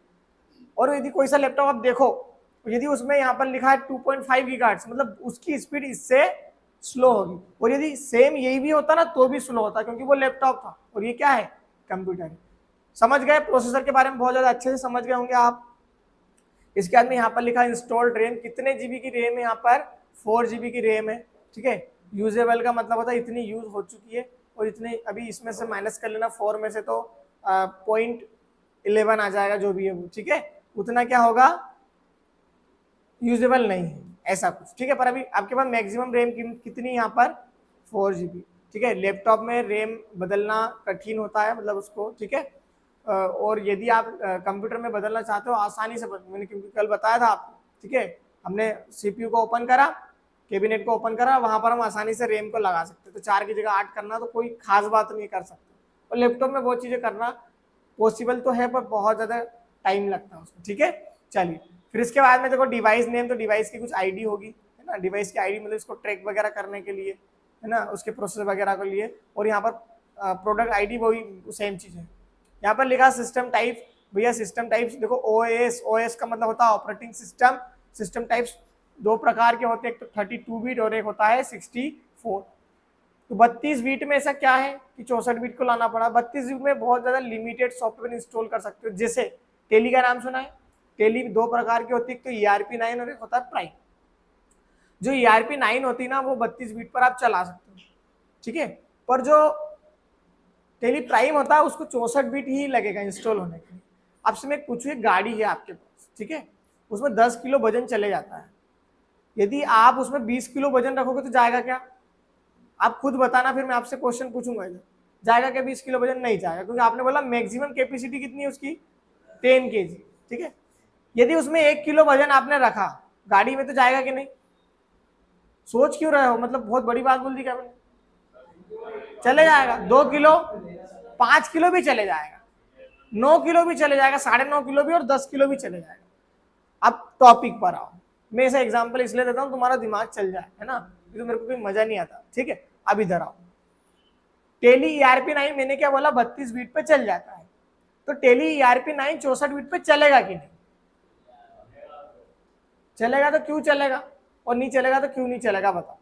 और यदि कोई सा लैपटॉप आप देखो, यदि उसमें यहाँ पर लिखा है 2.5 गीगाहर्ट्ज, मतलब उसकी स्पीड इससे स्लो होगी। और यदि सेम यही भी होता ना तो भी स्लो होता, क्योंकि वो लैपटॉप था और ये क्या है, कंप्यूटर है। समझ गए, प्रोसेसर के बारे में बहुत ज्यादा अच्छे से समझ गए होंगे आप। इसके बाद में यहाँ पर लिखा इंस्टॉल्ड रैम, कितने जीबी की रैम है यहाँ पर, 4 जीबी की रैम है, ठीक है। यूजेबल का मतलब होता है इतनी यूज हो चुकी है, और इतने अभी इसमें से माइनस कर लेना 4 में से, तो 0.11 आ जाएगा जो भी है वो, ठीक है। उतना क्या होगा, यूजेबल नहीं है ऐसा कुछ, ठीक है। पर अभी आपके पास मैक्सिमम रैम कितनी यहाँ पर, 4 जीबी, ठीक है। लैपटॉप में रैम बदलना कठिन होता है, मतलब उसको, ठीक है। और यदि आप कंप्यूटर में बदलना चाहते हो आसानी से मैंने क्योंकि कल बताया था आपको, ठीक है। हमने सीपीयू को ओपन करा, कैबिनेट को ओपन करा, वहां पर हम आसानी से रैम को लगा सकते, तो 4 की जगह 8 करना तो कोई खास बात नहीं कर सकते। और लैपटॉप में वो चीजें करना पॉसिबल तो है, पर बहुत ज्यादा टाइम लगता है उसमें, ठीक है। चलिए, फिर इसके बाद में देखो डिवाइस नेम, तो डिवाइस की कुछ आईडी होगी, है ना। डिवाइस की आईडी मतलब इसको ट्रैक वगैरह करने के लिए, है ना, उसके प्रोसेस वगैरह के लिए। और यहाँ पर प्रोडक्ट आईडी वही सेम चीज है। यहाँ पर लिखा सिस्टम टाइप, भैया सिस्टम टाइप्स देखो, ओएस, ओएस का मतलब होता है ऑपरेटिंग सिस्टम। सिस्टम टाइप्स 2 प्रकार के होते हैं, एक तो 32 बीट और एक होता है 64। तो 32 बीट में ऐसा क्या है कि 64 बीट को लाना पड़ा। 32 बीट में बहुत ज्यादा लिमिटेड सॉफ्टवेयर इंस्टॉल कर सकते हो, जैसे टेली का नाम सुना है। टेली 2 प्रकार की होती है, एक तो ERP9 और एक होता है प्राइम। जो ERP9 होती है ना, वो 32 बीट पर आप चला सकते हो, ठीक है। पर जो टेली प्राइम होता है उसको 64 बीट ही लगेगा इंस्टॉल होने के लिए। आपसे मैं पूछूं, एक गाड़ी है आपके पास, ठीक है, उसमें 10 किलो वजन चले जाता है, यदि आप उसमें 20 किलो वजन रखोगे तो जाएगा क्या, आप खुद बताना, फिर मैं आपसे क्वेश्चन पूछूंगा इधर, जाएगा क्या 20 किलो वजन, नहीं जाएगा, क्योंकि आपने बोला मैक्सिमम कैपेसिटी कितनी है उसकी, 10 kg, ठीक है। यदि उसमें 1 किलो वजन आपने रखा गाड़ी में, तो जाएगा कि नहीं, सोच क्यों रहे हो, मतलब बहुत बड़ी बात बोल दी क्या मैंने, चले जाएगा। 2 किलो, 5 किलो भी चले जाएगा, 9 किलो भी चले जाएगा, 9.5 किलो भी, और 10 किलो भी चले जाएगा। अब टॉपिक पर आओ, मैं ऐसा एग्जांपल इसलिए देता हूं तुम्हारा दिमाग चल जाए, है ना, तो मेरे को कोई मजा नहीं आता, ठीक है। अब इधर आओ, टेली ERP9 मैंने क्या बोला, 32 बीट पे चल जाता है, तो टेली ERP9 64 बीट पे चलेगा कि नहीं, चलेगा, तो क्यों चलेगा, और नहीं चलेगा तो क्यों नहीं चलेगा, बताओ।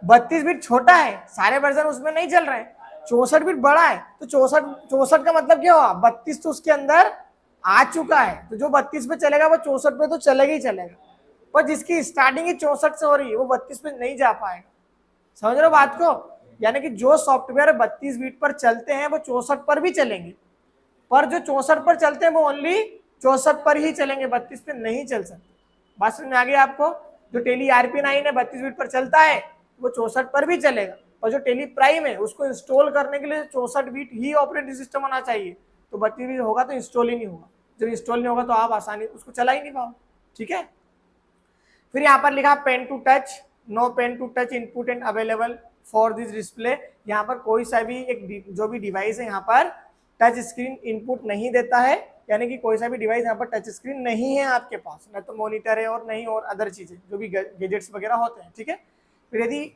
32 बीट छोटा है, सारे वर्जन उसमें नहीं चल रहे हैं। 64 बीट बड़ा है, तो 64 का मतलब क्या हुआ, 32 तो उसके अंदर आ चुका है, तो जो 32 पे चलेगा वो 64 पे तो चलेगा ही चलेगा। पर जिसकी स्टार्टिंग ही 64 से हो रही है वो 32 पे नहीं जा पाएगा। समझ रहे हो बात को, यानी कि जो सॉफ्टवेयर 32 बीट पर चलते हैं वो 64 पर भी चलेंगे, पर जो 64 पर चलते हैं वो ओनली 64 पर ही चलेंगे, 32 पे नहीं चल सकते। बात समझ में आ गई आपको। जो टेली ERP9 है 32 बीट पर चलता है, वो 64 पर भी चलेगा, और जो टेली प्राइम है उसको इंस्टॉल करने के लिए 64 बीट ही ऑपरेटिंग सिस्टम होना चाहिए, तो 32 बीट होगा तो इंस्टॉल ही नहीं होगा। जब इंस्टॉल नहीं होगा तो आप आसानी उसको चला ही नहीं पाओ, ठीक है। फिर यहाँ पर लिखा pen to touch, no pen to touch input and available for this display. यहाँ पर कोई सा भी एक जो भी डिवाइस है यहाँ पर टच स्क्रीन इनपुट नहीं देता है, यानी कि कोई सा भी डिवाइस यहाँ पर टच स्क्रीन नहीं है आपके पास, न तो मॉनिटर है और नहीं और अदर चीजें जो भी गैजेट्स वगैरह होते हैं, ठीक है। फिर यदि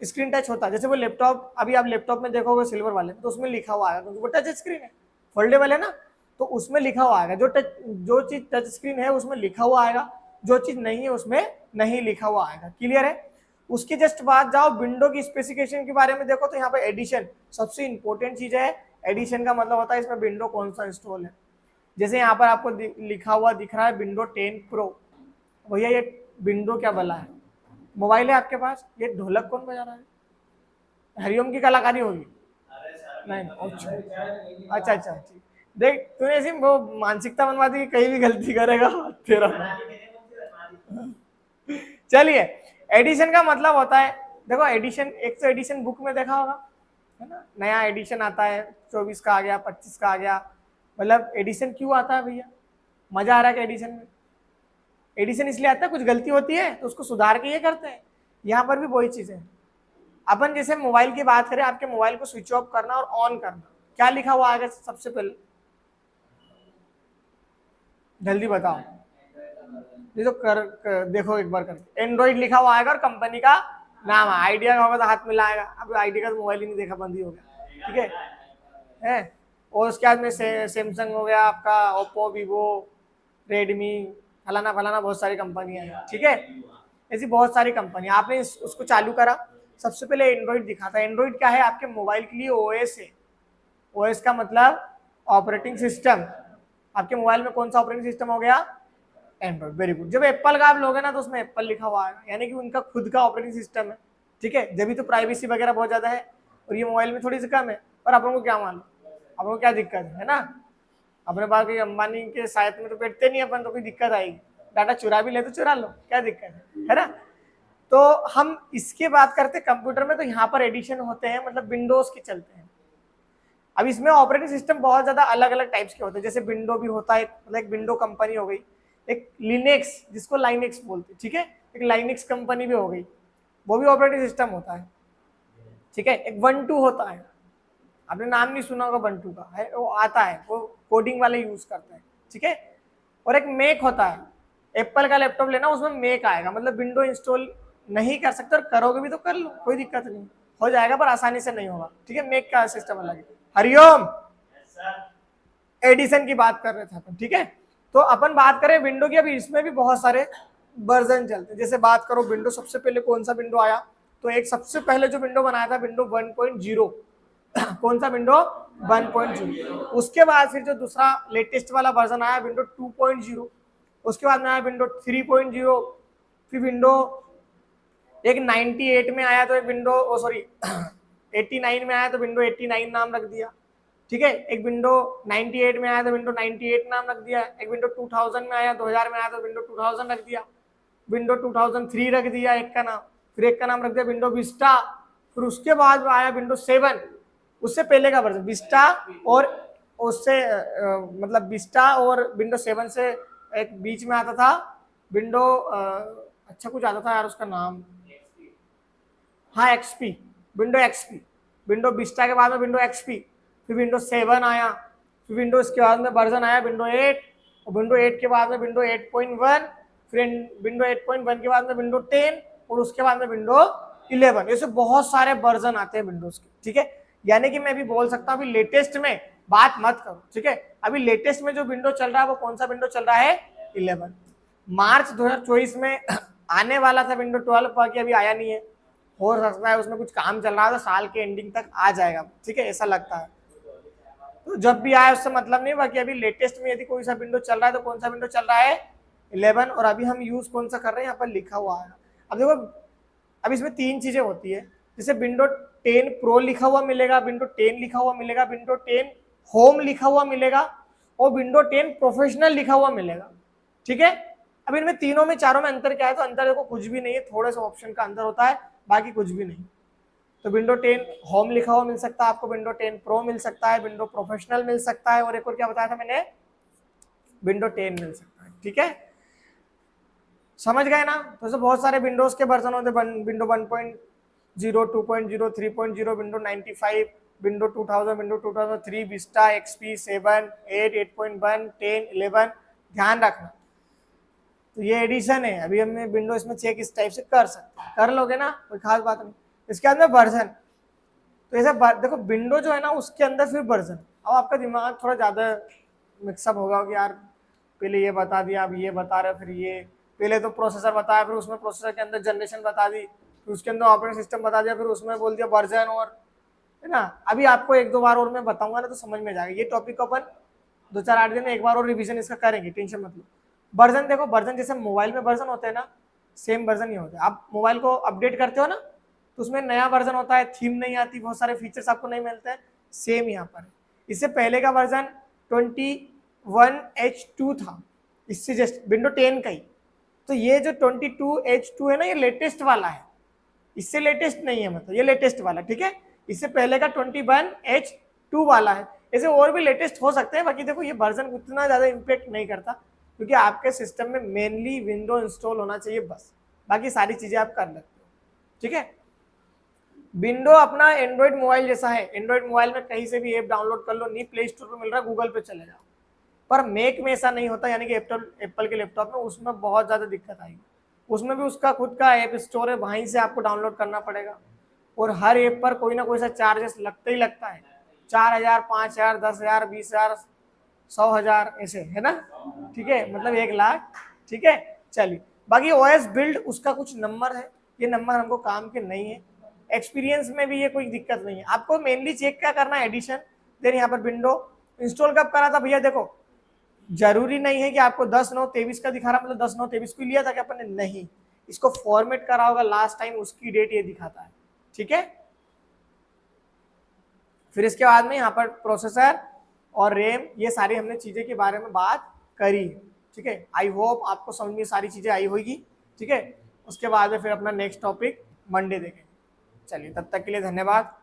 स्क्रीन टच होता है, जैसे वो लैपटॉप, अभी आप लैपटॉप में देखोगे सिल्वर वाले, तो उसमें लिखा हुआ आएगा, क्योंकि वो टच स्क्रीन है, फोल्डेबल है ना, तो उसमें लिखा हुआ आएगा। जो चीज टच स्क्रीन है उसमें लिखा हुआ आएगा, जो चीज नहीं है उसमें नहीं लिखा हुआ आएगा, क्लियर है। उसके जस्ट बाद जाओ विंडो की स्पेसिफिकेशन के बारे में देखो, तो यहाँ पे एडिशन सबसे इंपॉर्टेंट चीज है। एडिशन का मतलब होता है इसमें विंडो कौन सा इंस्टॉल है। जैसे यहाँ पर आपको लिखा हुआ दिख रहा है विंडो 10 प्रो, भैया ये विंडो क्या बला है, मोबाइल है आपके पास, ये ढोलक कौन बजा रहा है, हरिओम की कलाकारी होगी, नहीं, अच्छा अच्छा ठीक। देख तूने ऐसी वो मानसिकता बनवा दी कि कहीं भी गलती करेगा तेरा। चलिए, एडिशन का मतलब होता है, देखो एडिशन, एक तो एडिशन बुक में देखा होगा, है ना, नया एडिशन आता है 24 का आ गया, 25 का आ गया, मतलब एडिशन क्यों आता है भैया, मजा आ रहा है क्या एडिशन में, एडिशन इसलिए आता है कुछ गलती होती है तो उसको सुधार के ये करते हैं। यहाँ पर भी वही चीज है। अपन जैसे मोबाइल की बात करें, आपके मोबाइल को स्विच ऑफ करना और ऑन करना, क्या लिखा हुआ आएगा सबसे पहले, जल्दी बताओ। ये तो देखो एक बार करके, एंड्रॉइड लिखा हुआ आएगा और कंपनी का नाम है, आइडिया का होगा तो हाथ में लाएगा, अब आइडिया का तो मोबाइल ही नहीं देखा, बंद ही हो गया, ठीक है। और उसके बाद में सैमसंग हो गया आपका, ओप्पो, वीवो, रेडमी, फलाना फलाना बहुत सारी कंपनियां हैं, ठीक है, ऐसी बहुत सारी कंपनी। आपने उसको चालू करा, सबसे पहले एंड्रॉइड दिखाता है। एंड्रॉइड क्या है? आपके मोबाइल के लिए ओएस है। ओएस का मतलब ऑपरेटिंग सिस्टम। आपके मोबाइल में कौन सा ऑपरेटिंग सिस्टम हो गया? एंड्रॉइड। Very good. जब एप्पल का आप लोगे ना तो उसमें एप्पल लिखा हुआ है, यानी कि उनका खुद का ऑपरेटिंग सिस्टम है, ठीक है। जब भी तो प्राइवेसी वगैरह बहुत ज्यादा है, और ये मोबाइल में थोड़ी सी कम है। और अपन को क्या मालूम, अपन को क्या दिक्कत है ना? अपने पास कोई अंबानी के साथ में तो बैठते नहीं अपन, तो कोई दिक्कत आएगी? डाटा चुरा भी ले तो चुरा लो, क्या दिक्कत है ना? तो हम इसके बात करते कंप्यूटर में, तो यहाँ पर एडिशन होते हैं, मतलब विंडोज के चलते हैं। अब इसमें ऑपरेटिंग सिस्टम बहुत ज्यादा अलग अलग टाइप्स के होते हैं, जैसे विंडो भी होता है, मतलब एक विंडो कंपनी हो गई, एक लिनक्स जिसको लाइनेक्स बोलते हैं, ठीक है, एक लाइनेक्स कंपनी भी हो गई, वो भी ऑपरेटिंग सिस्टम होता है, ठीक है। एक 1.2 होता है, आपने नाम नहीं सुना होगा 1.2 का, है वो आता है, वो कोडिंग वाले यूज करते हैं, ठीक है। और एक मेक होता है, एप्पल का लैपटॉप लेना, उसमें मेक आएगा, मतलब विंडो इंस्टॉल नहीं कर सकते, और करोगे भी तो कर लो, कोई दिक्कत नहीं, हो जाएगा, पर आसानी से नहीं होगा, ठीक है। मेक का सिस्टम अलग है। हरिओम, एडिशन की बात कर रहे थे अपन, ठीक है। तो अपन बात करें विंडो की, अभी इसमें भी बहुत सारे वर्जन चलते हैं। जैसे बात करो विंडो, सबसे पहले कौन सा विंडो आया? तो एक सबसे पहले जो विंडो बनाया था, विंडो 1.0 कौन सा? विंडो 1.0। उसके बाद फिर जो दूसरा लेटेस्ट वाला वर्जन आया, विंडो 2.0। उसके बाद में आया विंडो 3.0। फिर विंडो एक 98 में आया, तो एक विंडो सॉरी 89 में आया, तो विंडो 89 नाम रख दिया, ठीक है। एक विंडो 98 में आया तो विंडो 98 नाम रख दिया। एक विंडो 2000 में आया, 2000 में आया तो विंडो 2000 रख दिया। विंडो 2003 रख दिया एक का नाम, फिर एक का नाम रख दिया विंडो विस्टा। फिर उसके बाद आया विंडो 7, उससे पहले का वर्जन विस्टा, और उससे मतलब विस्टा और विंडो 7 से एक बीच में आता था विंडो अच्छा कुछ आता था यार, उसका नाम, हाँ XP, window XP. Window Vista के बाद में विंडो एक्सपी, फिर विंडो 7 आया, फिर विंडोज के बाद में वर्जन आया विंडो 8, और विंडो 8 के बाद में विंडो 8.1, फिर विंडो 8.1 के बाद में विंडो 10, और उसके बाद में विंडो 11। ऐसे बहुत सारे वर्जन आते हैं विंडोज के, ठीक है। यानी कि मैं भी बोल सकता हूँ अभी लेटेस्ट में बात मत करो, ठीक है। अभी लेटेस्ट में जो विंडो चल रहा है वो कौन सा विंडो चल रहा है? 11। मार्च 2024 में आने वाला था विंडो 12, बाकी अभी आया नहीं है, हो सकता है उसमें कुछ काम चल रहा है, तो साल के एंडिंग तक आ जाएगा, ठीक है, ऐसा लगता है। तो जब भी आए उससे मतलब नहीं, बाकी अभी लेटेस्ट में यदि कोई सा विंडो चल रहा है तो कौन सा विंडो चल रहा है? 11। और अभी हम यूज कौन सा कर रहे हैं, यहाँ पर लिखा हुआ है। अब देखो, अब इसमें 3 चीजें होती है, जैसे विंडो 10 प्रो लिखा हुआ मिलेगा, विंडो 10 लिखा हुआ मिलेगा, विंडो 10 होम लिखा हुआ मिलेगा, और विंडो 10 प्रोफेशनल लिखा हुआ मिलेगा, ठीक है। अब इनमें तीनों में चारों में अंतर क्या है? तो अंतर देखो कुछ भी नहीं है, थोड़े से ऑप्शन का अंतर होता है, बाकी कुछ भी नहीं। तो विंडो 10 होम लिखा हुआ मिल सकता है आपको, विंडो 10 प्रो मिल सकता है, विंडो प्रोफेशनल मिल सकता है, और एक और क्या बताया था मैंने? विंडो 10 मिल सकता है, ठीक है। समझ गए ना? तो ऐसे बहुत सारे विंडोज के वर्जन होते हैं, window 1.0, 2.0, 3.0, window 95, window 2000, window 2003, Vista, XP, 7, 8, 8.1, 10, 11। ध्यान रखना, तो ये एडिशन है। अभी हमने विंडो इसमें चेक इस टाइप से कर सकते हैं, कर लोगे ना, कोई खास बात नहीं। इसके अंदर वर्जन, तो ऐसा देखो विंडो जो है ना उसके अंदर फिर वर्जन। अब आपका दिमाग थोड़ा ज़्यादा मिक्सअप होगा कि यार पहले ये बता दिया, अब ये बता रहे, फिर ये पहले तो प्रोसेसर बताया, फिर उसमें प्रोसेसर के अंदर जनरेशन बता दी, फिर उसके अंदर ऑपरेटिंग सिस्टम बता दिया, फिर उसमें बोल दिया वर्जन, और है ना। अभी आपको 1-2 बार और मैं बताऊंगा ना तो समझ में जाएगा। ये टॉपिक को अपन 2-4-8 दिन में एक बार और रिवीजन इसका करेंगे, टेंशन मत लो। वर्जन देखो, वर्जन जैसे मोबाइल में वर्जन होते हैं ना, सेम वर्जन ही होते हैं। आप मोबाइल को अपडेट करते हो ना, तो उसमें नया वर्जन होता है, थीम नहीं आती, बहुत सारे फीचर्स आपको नहीं मिलते हैं, सेम यहाँ पर। इससे पहले का वर्जन 21H2 था, इससे जस्ट विंडो 10 का ही। तो ये जो 22H2 है ना, ये लेटेस्ट वाला है, इससे लेटेस्ट नहीं है, मतलब ये लेटेस्ट वाला, ठीक है। इससे पहले का 21H2 वाला है। ऐसे और भी लेटेस्ट हो सकते हैं, बाकी देखो ये वर्जन उतना ज़्यादा इम्पेक्ट नहीं करता, क्योंकि आपके सिस्टम में मेनली विंडो इंस्टॉल होना चाहिए बस, बाकी सारी चीज़ें आप कर लेते हो, ठीक है। विंडो अपना एंड्रॉइड मोबाइल जैसा है, एंड्रॉइड मोबाइल में कहीं से भी ऐप डाउनलोड कर लो, नहीं प्ले स्टोर पे मिल रहा, गूगल पे चले जाओ। पर मैक में ऐसा नहीं होता, यानी कि एप्पल के लैपटॉप में उसमें बहुत ज़्यादा दिक्कत आएगी। उसमें भी उसका खुद का ऐप स्टोर है, वहीं से आपको डाउनलोड करना पड़ेगा, और हर ऐप पर कोई ना कोई सा चार्जेस लगता ही लगता है, 4000, 5000, 10,000, 20,000, 100,000 ऐसे, है ना, ठीक है, मतलब 1 लाख ठीक है। चलिए, बाकी ओएस बिल्ड उसका कुछ नंबर है, ये नंबर हमको काम के नहीं है। एक्सपीरियंस में भी ये कोई दिक्कत नहीं है। आपको मेनली चेक क्या करना है, एडिशन, देन यहाँ पर विंडो। इंस्टॉल कब करा था भैया, देखो जरूरी नहीं है कि आपको 10/9/23 का दिखा रहा, मतलब 10/9/23 को लिया था कि अपन ने, नहीं, इसको फॉर्मेट करा होगा लास्ट टाइम, उसकी डेट ये दिखाता है, ठीक है। फिर इसके बाद में यहाँ पर प्रोसेसर और रैम, ये सारी हमने चीजें के बारे में बात करी, ठीक है। आई होप आपको समझ में सारी चीजें आई होगी, ठीक है। उसके बाद में फिर अपना नेक्स्ट टॉपिक मंडे देखेंगे। चलिए, तब तक के लिए धन्यवाद।